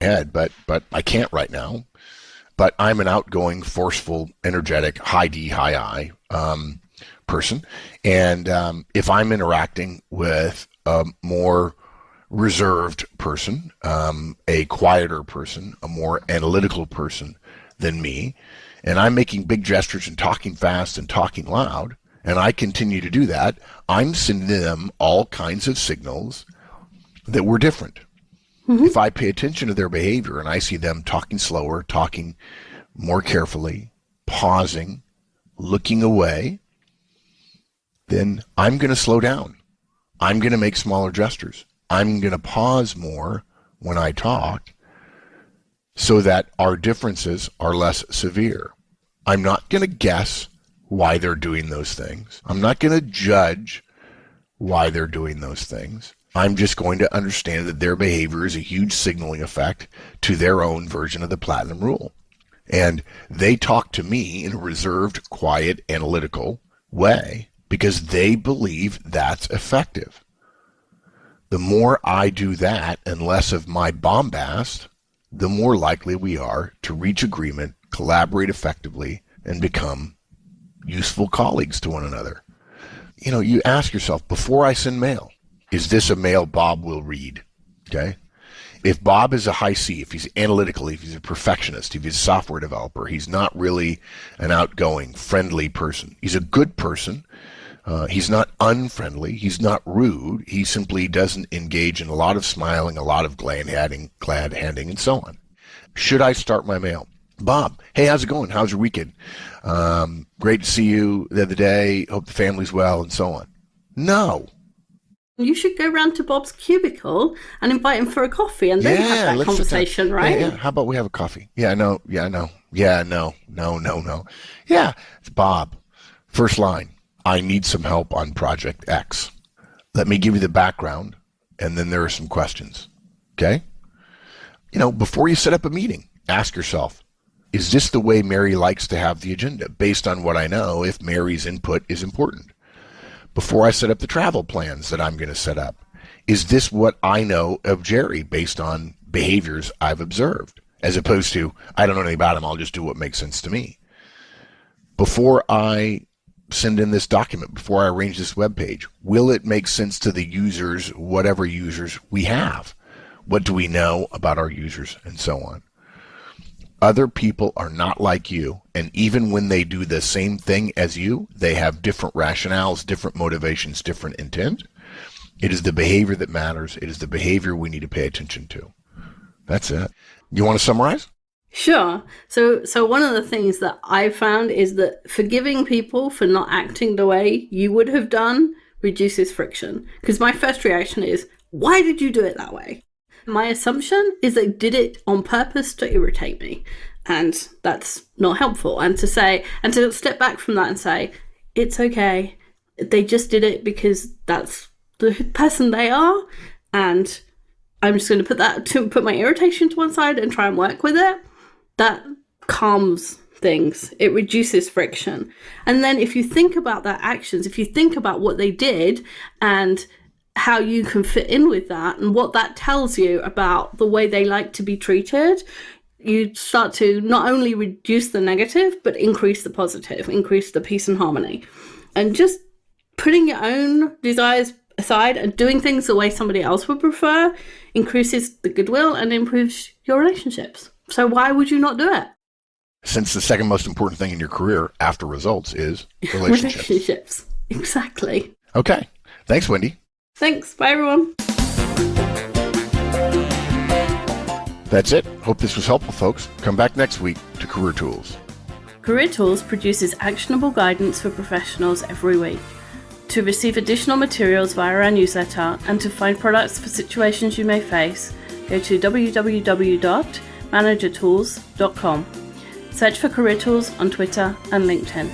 head, but I can't right now. But I'm an outgoing, forceful, energetic, high D, high I person. And if I'm interacting with a more reserved person, a quieter person, a more analytical person than me, and I'm making big gestures and talking fast and talking loud, and I continue to do that, I'm sending them all kinds of signals that we're different. If I pay attention to their behavior and I see them talking slower, talking more carefully, pausing, looking away, then I'm going to slow down. I'm going to make smaller gestures. I'm going to pause more when I talk so that our differences are less severe. I'm not going to guess why they're doing those things. I'm not going to judge why they're doing those things. I'm just going to understand that their behavior is a huge signaling effect to their own version of the Platinum Rule. And they talk to me in a reserved, quiet, analytical way because they believe that's effective. The more I do that and less of my bombast, the more likely we are to reach agreement, collaborate effectively, and become useful colleagues to one another. You know, you ask yourself, before I send mail, is this a mail Bob will read? Okay? If Bob is a high C, if he's analytical, if he's a perfectionist, if he's a software developer, he's not really an outgoing, friendly person. He's a good person. He's not unfriendly. He's not rude. He simply doesn't engage in a lot of smiling, a lot of glad handing, and so on. Should I start my mail? Bob, hey, how's it going? How's your weekend? Great to see you the other day. Hope the family's well, and so on. No. You should go round to Bob's cubicle and invite him for a coffee and then have that conversation, right? Yeah. How about we have a coffee? Yeah, I know. Yeah, no. No. Yeah, it's Bob. First line. I need some help on Project X. Let me give you the background, and then there are some questions. Okay? You know, before you set up a meeting, ask yourself, is this the way Mary likes to have the agenda? Based on what I know, if Mary's input is important. Before I set up the travel plans that I'm going to set up, is this what I know of Jerry based on behaviors I've observed? As opposed to, I don't know anything about him, I'll just do what makes sense to me. Before I send in this document, before I arrange this web page, will it make sense to the users, whatever users we have? What do we know about our users, and so on? Other people are not like you, and even when they do the same thing as you, they have different rationales, different motivations, different intent. It is the behavior that matters. It is the behavior we need to pay attention to. That's it. You want to summarize? Sure. So one of the things that I found is that forgiving people for not acting the way you would have done reduces friction. Because my first reaction is, why did you do it that way? My assumption is they did it on purpose to irritate me, and that's not helpful. And to step back from that and say, it's okay. They just did it because that's the person they are, and I'm just going to put my irritation to one side and try and work with it. That calms things. It reduces friction. And then if you think about their actions, if you think about what they did and how you can fit in with that and what that tells you about the way they like to be treated, you start to not only reduce the negative, but increase the positive, increase the peace and harmony. And just putting your own desires aside and doing things the way somebody else would prefer increases the goodwill and improves your relationships. So why would you not do it? Since the second most important thing in your career after results is relationships. Relationships. Exactly. Okay. Thanks, Wendy. Thanks. Bye, everyone. That's it. Hope this was helpful, folks. Come back next week to Career Tools. Career Tools produces actionable guidance for professionals every week. To receive additional materials via our newsletter and to find products for situations you may face, go to www.managertools.com. Search for Career Tools on Twitter and LinkedIn.